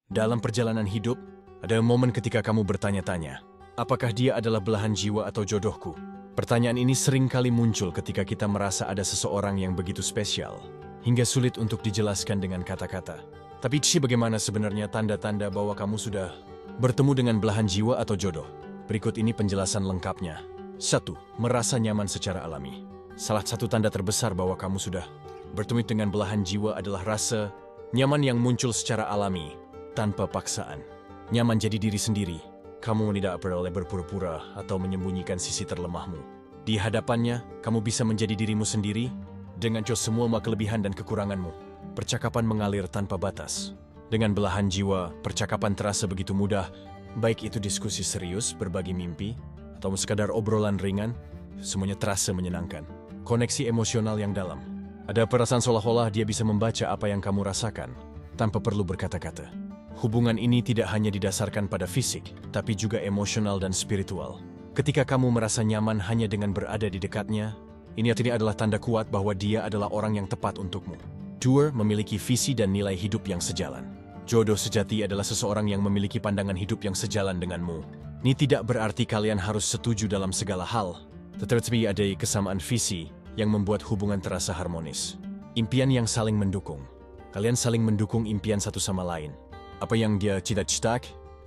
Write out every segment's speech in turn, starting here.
Dalam perjalanan hidup, ada momen ketika kamu bertanya-tanya, apakah dia adalah belahan jiwa atau jodohku? Pertanyaan ini sering kali muncul ketika kita merasa ada seseorang yang begitu spesial, hingga sulit untuk dijelaskan dengan kata-kata. Tapi bagaimana sebenarnya tanda-tanda bahwa kamu sudah bertemu dengan belahan jiwa atau jodoh? Berikut ini penjelasan lengkapnya. 1. Merasa nyaman secara alami. Salah satu tanda terbesar bahwa kamu sudah bertemu dengan belahan jiwa adalah rasa nyaman yang muncul secara alami, tanpa paksaan. Nyaman jadi diri sendiri. Kamu tidak perlu berpura-pura atau menyembunyikan sisi terlemahmu. Di hadapannya, kamu bisa menjadi dirimu sendiri dengan semua kelebihan dan kekuranganmu. Percakapan mengalir tanpa batas. Dengan belahan jiwa, percakapan terasa begitu mudah, baik itu diskusi serius, berbagi mimpi, atau sekadar obrolan ringan, semuanya terasa menyenangkan. Koneksi emosional yang dalam. Ada perasaan seolah-olah dia bisa membaca apa yang kamu rasakan, tanpa perlu berkata-kata. Hubungan ini tidak hanya didasarkan pada fisik, tapi juga emosional dan spiritual. Ketika kamu merasa nyaman hanya dengan berada di dekatnya, ini adalah tanda kuat bahwa dia adalah orang yang tepat untukmu. 2. Memiliki visi dan nilai hidup yang sejalan. Jodoh sejati adalah seseorang yang memiliki pandangan hidup yang sejalan denganmu. Ini tidak berarti kalian harus setuju dalam segala hal, tetapi ada kesamaan visi yang membuat hubungan terasa harmonis. Impian yang saling mendukung. Kalian saling mendukung impian satu sama lain. Apa yang dia cita-cita,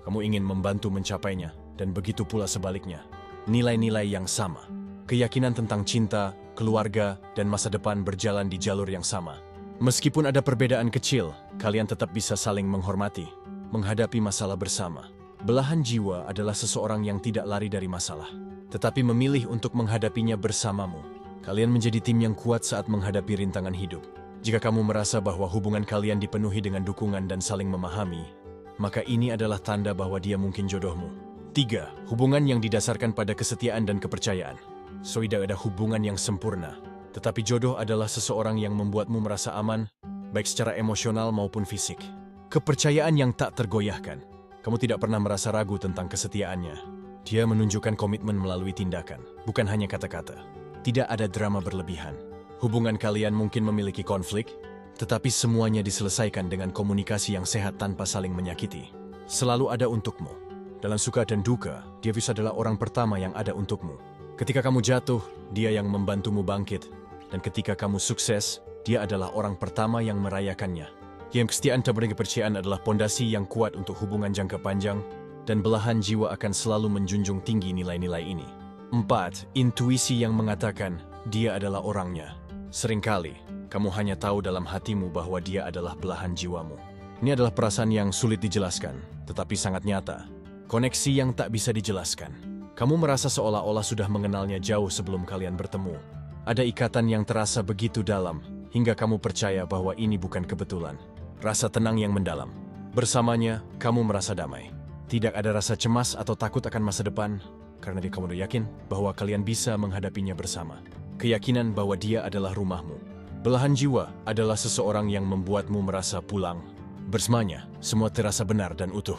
kamu ingin membantu mencapainya, dan begitu pula sebaliknya. Nilai-nilai yang sama. Keyakinan tentang cinta, keluarga, dan masa depan berjalan di jalur yang sama. Meskipun ada perbedaan kecil, kalian tetap bisa saling menghormati, menghadapi masalah bersama. Belahan jiwa adalah seseorang yang tidak lari dari masalah, tetapi memilih untuk menghadapinya bersamamu. Kalian menjadi tim yang kuat saat menghadapi rintangan hidup. Jika kamu merasa bahwa hubungan kalian dipenuhi dengan dukungan dan saling memahami, maka ini adalah tanda bahwa dia mungkin jodohmu. 3. Hubungan yang didasarkan pada kesetiaan dan kepercayaan. Tidak ada hubungan yang sempurna, tetapi jodoh adalah seseorang yang membuatmu merasa aman, baik secara emosional maupun fisik. Kepercayaan yang tak tergoyahkan. Kamu tidak pernah merasa ragu tentang kesetiaannya. Dia menunjukkan komitmen melalui tindakan, bukan hanya kata-kata. Tidak ada drama berlebihan. Hubungan kalian mungkin memiliki konflik, tetapi semuanya diselesaikan dengan komunikasi yang sehat tanpa saling menyakiti. Selalu ada untukmu. Dalam suka dan duka, dia bisa adalah orang pertama yang ada untukmu. Ketika kamu jatuh, dia yang membantumu bangkit. Dan ketika kamu sukses, dia adalah orang pertama yang merayakannya. Kesetiaan dan kepercayaan adalah pondasi yang kuat untuk hubungan jangka panjang, dan belahan jiwa akan selalu menjunjung tinggi nilai-nilai ini. 4. Intuisi yang mengatakan, dia adalah orangnya. Seringkali, kamu hanya tahu dalam hatimu bahwa dia adalah belahan jiwamu. Ini adalah perasaan yang sulit dijelaskan, tetapi sangat nyata. Koneksi yang tak bisa dijelaskan. Kamu merasa seolah-olah sudah mengenalnya jauh sebelum kalian bertemu. Ada ikatan yang terasa begitu dalam, hingga kamu percaya bahwa ini bukan kebetulan. Rasa tenang yang mendalam. Bersamanya, kamu merasa damai. Tidak ada rasa cemas atau takut akan masa depan, karena kamu yakin bahwa kalian bisa menghadapinya bersama. Keyakinan bahwa dia adalah rumahmu. Belahan jiwa adalah seseorang yang membuatmu merasa pulang. Bersamanya, semua terasa benar dan utuh.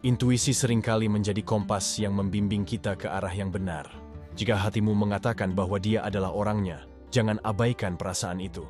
Intuisi seringkali menjadi kompas yang membimbing kita ke arah yang benar. Jika hatimu mengatakan bahwa dia adalah orangnya, jangan abaikan perasaan itu.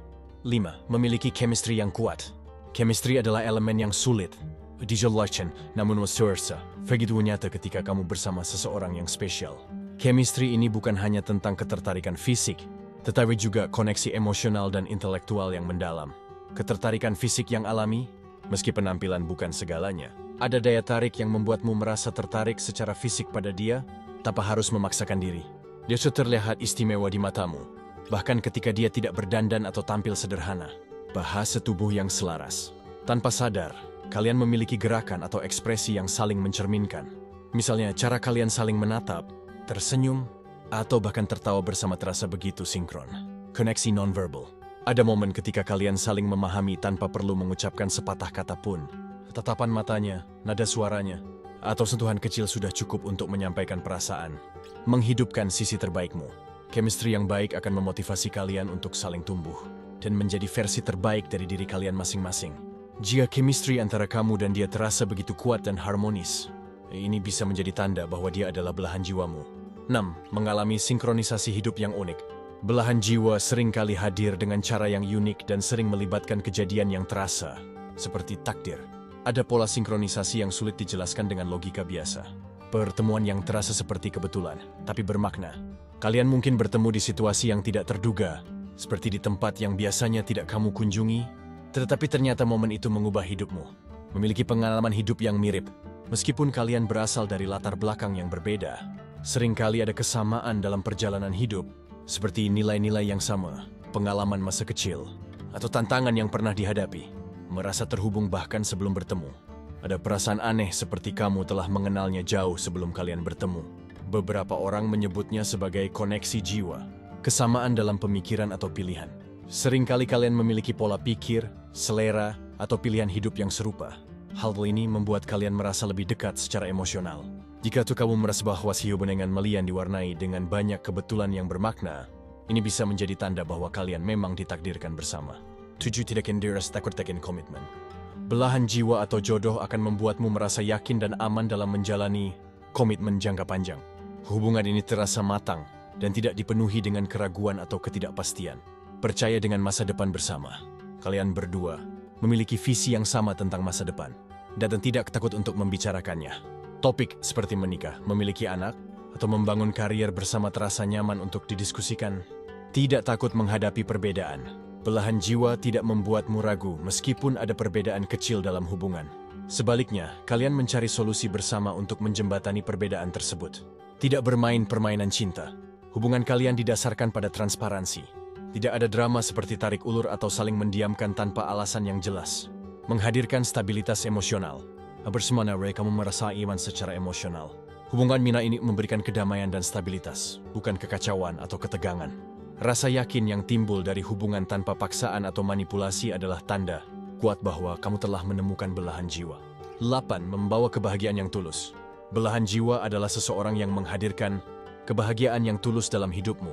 5. Memiliki chemistry yang kuat. Chemistry adalah elemen yang sulit dijelaskan, namun terasa begitu nyata ketika kamu bersama seseorang yang spesial. Chemistry ini bukan hanya tentang ketertarikan fisik, tetapi juga koneksi emosional dan intelektual yang mendalam. Ketertarikan fisik yang alami, meski penampilan bukan segalanya. Ada daya tarik yang membuatmu merasa tertarik secara fisik pada dia, tanpa harus memaksakan diri. Dia terlihat istimewa di matamu, bahkan ketika dia tidak berdandan atau tampil sederhana. Bahasa tubuh yang selaras. Tanpa sadar, kalian memiliki gerakan atau ekspresi yang saling mencerminkan. Misalnya, cara kalian saling menatap, tersenyum, atau bahkan tertawa bersama terasa begitu sinkron. Koneksi nonverbal. Ada momen ketika kalian saling memahami tanpa perlu mengucapkan sepatah kata pun. Tatapan matanya, nada suaranya, atau sentuhan kecil sudah cukup untuk menyampaikan perasaan. Menghidupkan sisi terbaikmu. Chemistry yang baik akan memotivasi kalian untuk saling tumbuh dan menjadi versi terbaik dari diri kalian masing-masing. Jika chemistry antara kamu dan dia terasa begitu kuat dan harmonis, ini bisa menjadi tanda bahwa dia adalah belahan jiwamu. 6. Mengalami sinkronisasi hidup yang unik. Belahan jiwa seringkali hadir dengan cara yang unik dan sering melibatkan kejadian yang terasa, seperti takdir Ada pola sinkronisasi yang sulit dijelaskan dengan logika biasa. Pertemuan yang terasa seperti kebetulan, tapi bermakna. Kalian mungkin bertemu di situasi yang tidak terduga, seperti di tempat yang biasanya tidak kamu kunjungi, tetapi ternyata momen itu mengubah hidupmu. Memiliki pengalaman hidup yang mirip, meskipun kalian berasal dari latar belakang yang berbeda. Seringkali ada kesamaan dalam perjalanan hidup, seperti nilai-nilai yang sama, pengalaman masa kecil, atau tantangan yang pernah dihadapi. Merasa terhubung bahkan sebelum bertemu. Ada perasaan aneh seperti kamu telah mengenalnya jauh sebelum kalian bertemu. Beberapa orang menyebutnya sebagai koneksi jiwa, kesamaan dalam pemikiran atau pilihan. Seringkali kalian memiliki pola pikir, selera, atau pilihan hidup yang serupa. Hal ini membuat kalian merasa lebih dekat secara emosional. Jika kamu merasa bahwa hubungan kalian diwarnai dengan banyak kebetulan yang bermakna, ini bisa menjadi tanda bahwa kalian memang ditakdirkan bersama. 7. Tidak kendiras takut tekin komitmen. Belahan jiwa atau jodoh akan membuatmu merasa yakin dan aman dalam menjalani komitmen jangka panjang. Hubungan ini terasa matang dan tidak dipenuhi dengan keraguan atau ketidakpastian. Percaya dengan masa depan bersama. Kalian berdua memiliki visi yang sama tentang masa depan dan tidak takut untuk membicarakannya. Topik seperti menikah, memiliki anak, atau membangun karier bersama terasa nyaman untuk didiskusikan. Tidak takut menghadapi perbedaan. Belahan jiwa tidak membuatmu ragu meskipun ada perbedaan kecil dalam hubungan. Sebaliknya, kalian mencari solusi bersama untuk menjembatani perbedaan tersebut. Tidak bermain permainan cinta. Hubungan kalian didasarkan pada transparansi. Tidak ada drama seperti tarik ulur atau saling mendiamkan tanpa alasan yang jelas. Menghadirkan stabilitas emosional. Bersemana kamu merasa iman secara emosional. Hubungan Mina ini memberikan kedamaian dan stabilitas, bukan kekacauan atau ketegangan. Rasa yakin yang timbul dari hubungan tanpa paksaan atau manipulasi adalah tanda kuat bahwa kamu telah menemukan belahan jiwa. 8. Membawa kebahagiaan yang tulus. Belahan jiwa adalah seseorang yang menghadirkan kebahagiaan yang tulus dalam hidupmu,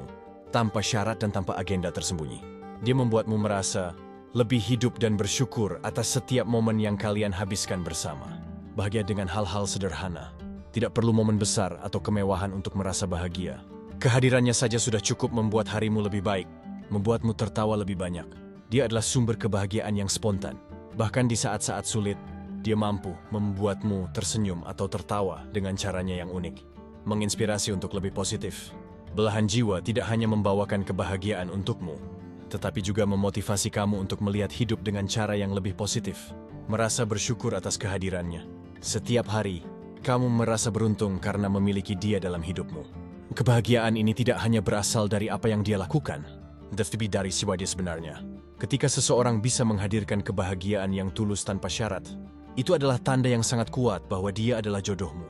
tanpa syarat dan tanpa agenda tersembunyi. Dia membuatmu merasa lebih hidup dan bersyukur atas setiap momen yang kalian habiskan bersama. Bahagia dengan hal-hal sederhana. Tidak perlu momen besar atau kemewahan untuk merasa bahagia. Kehadirannya saja sudah cukup membuat harimu lebih baik, membuatmu tertawa lebih banyak. Dia adalah sumber kebahagiaan yang spontan. Bahkan di saat-saat sulit, dia mampu membuatmu tersenyum atau tertawa dengan caranya yang unik. Menginspirasi untuk lebih positif. Belahan jiwa tidak hanya membawakan kebahagiaan untukmu, tetapi juga memotivasi kamu untuk melihat hidup dengan cara yang lebih positif. Merasa bersyukur atas kehadirannya. Setiap hari, kamu merasa beruntung karena memiliki dia dalam hidupmu. Kebahagiaan ini tidak hanya berasal dari apa yang dia lakukan, tetapi dari siapa dia sebenarnya. Ketika seseorang bisa menghadirkan kebahagiaan yang tulus tanpa syarat, itu adalah tanda yang sangat kuat bahwa dia adalah jodohmu.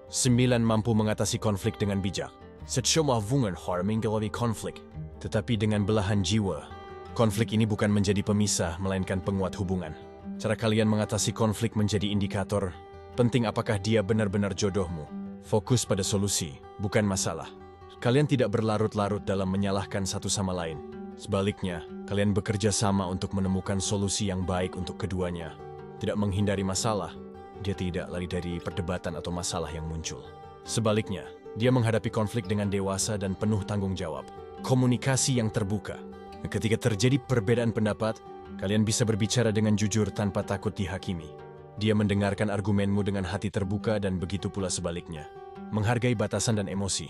9. Mampu mengatasi konflik dengan bijak. Semua hubungan mengalami konflik, tetapi dengan belahan jiwa, konflik ini bukan menjadi pemisah melainkan penguat hubungan. Cara kalian mengatasi konflik menjadi indikator penting apakah dia benar-benar jodohmu. Fokus pada solusi, bukan masalah. Kalian tidak berlarut-larut dalam menyalahkan satu sama lain. Sebaliknya, kalian bekerja sama untuk menemukan solusi yang baik untuk keduanya. Tidak menghindari masalah, dia tidak lari dari perdebatan atau masalah yang muncul. Sebaliknya, dia menghadapi konflik dengan dewasa dan penuh tanggung jawab. Komunikasi yang terbuka. Ketika terjadi perbedaan pendapat, kalian bisa berbicara dengan jujur tanpa takut dihakimi. Dia mendengarkan argumenmu dengan hati terbuka dan begitu pula sebaliknya. Menghargai batasan dan emosi.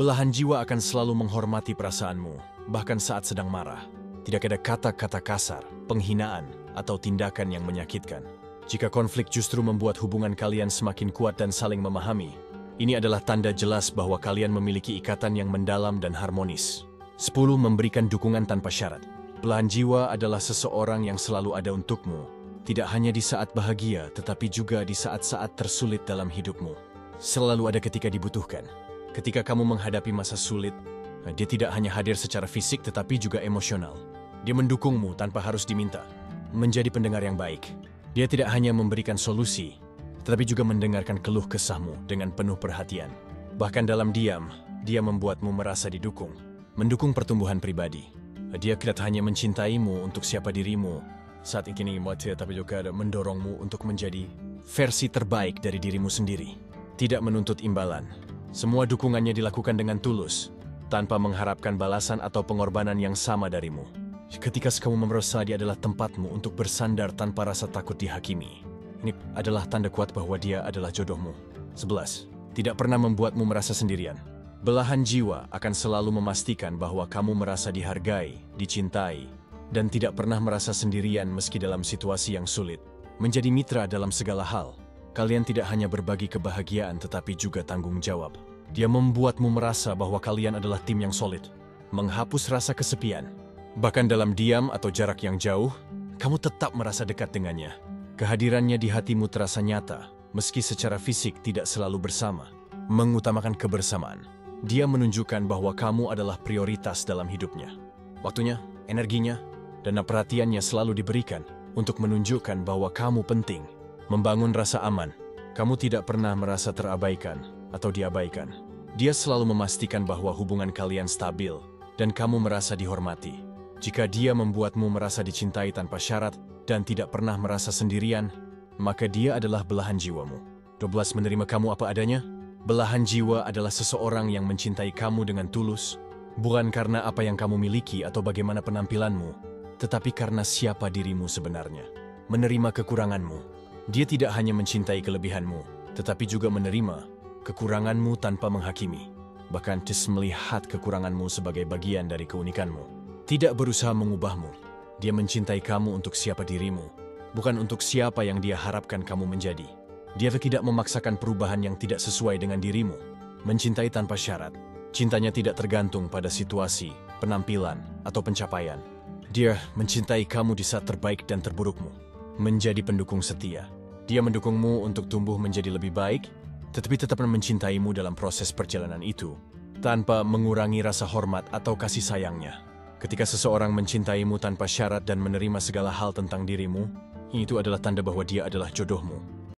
Belahan jiwa akan selalu menghormati perasaanmu, bahkan saat sedang marah. Tidak ada kata-kata kasar, penghinaan, atau tindakan yang menyakitkan. Jika konflik justru membuat hubungan kalian semakin kuat dan saling memahami, ini adalah tanda jelas bahwa kalian memiliki ikatan yang mendalam dan harmonis. 10. Memberikan dukungan tanpa syarat. Belahan jiwa adalah seseorang yang selalu ada untukmu. Tidak hanya di saat bahagia, tetapi juga di saat-saat tersulit dalam hidupmu. Selalu ada ketika dibutuhkan. Ketika kamu menghadapi masa sulit, dia tidak hanya hadir secara fisik tetapi juga emosional. Dia mendukungmu tanpa harus diminta. Menjadi pendengar yang baik. Dia tidak hanya memberikan solusi, tetapi juga mendengarkan keluh kesahmu dengan penuh perhatian. Bahkan dalam diam, dia membuatmu merasa didukung. Mendukung pertumbuhan pribadi. Dia tidak hanya mencintaimu untuk siapa dirimu saat ini, tapi juga mendorongmu untuk menjadi versi terbaik dari dirimu sendiri. Tidak menuntut imbalan. Semua dukungannya dilakukan dengan tulus, tanpa mengharapkan balasan atau pengorbanan yang sama darimu. Ketika kamu merasa dia adalah tempatmu untuk bersandar tanpa rasa takut dihakimi. Ini adalah tanda kuat bahwa dia adalah jodohmu. 11. Tidak pernah membuatmu merasa sendirian. Belahan jiwa akan selalu memastikan bahwa kamu merasa dihargai, dicintai, dan tidak pernah merasa sendirian meski dalam situasi yang sulit. Menjadi mitra dalam segala hal. Kalian tidak hanya berbagi kebahagiaan tetapi juga tanggung jawab. Dia membuatmu merasa bahwa kalian adalah tim yang solid. Menghapus rasa kesepian. Bahkan dalam diam atau jarak yang jauh, kamu tetap merasa dekat dengannya. Kehadirannya di hatimu terasa nyata, meski secara fisik tidak selalu bersama. Mengutamakan kebersamaan. Dia menunjukkan bahwa kamu adalah prioritas dalam hidupnya. Waktunya, energinya, dan perhatiannya selalu diberikan untuk menunjukkan bahwa kamu penting. Membangun rasa aman. Kamu tidak pernah merasa terabaikan atau diabaikan. Dia selalu memastikan bahwa hubungan kalian stabil dan kamu merasa dihormati. Jika dia membuatmu merasa dicintai tanpa syarat dan tidak pernah merasa sendirian, maka dia adalah belahan jiwamu. 12. Menerima kamu apa adanya. Belahan jiwa adalah seseorang yang mencintai kamu dengan tulus, bukan karena apa yang kamu miliki atau bagaimana penampilanmu, tetapi karena siapa dirimu sebenarnya. Menerima kekuranganmu. Dia tidak hanya mencintai kelebihanmu, tetapi juga menerima kekuranganmu tanpa menghakimi. Bahkan melihat kekuranganmu sebagai bagian dari keunikanmu. Tidak berusaha mengubahmu. Dia mencintai kamu untuk siapa dirimu, bukan untuk siapa yang dia harapkan kamu menjadi. Dia tidak memaksakan perubahan yang tidak sesuai dengan dirimu. Mencintai tanpa syarat. Cintanya tidak tergantung pada situasi, penampilan, atau pencapaian. Dia mencintai kamu di saat terbaik dan terburukmu. Menjadi pendukung setia. Dia mendukungmu untuk tumbuh menjadi lebih baik, tetapi tetap mencintaimu dalam proses perjalanan itu, tanpa mengurangi rasa hormat atau kasih sayangnya. Ketika seseorang mencintaimu tanpa syarat dan menerima segala hal tentang dirimu, itu adalah tanda bahwa dia adalah jodohmu.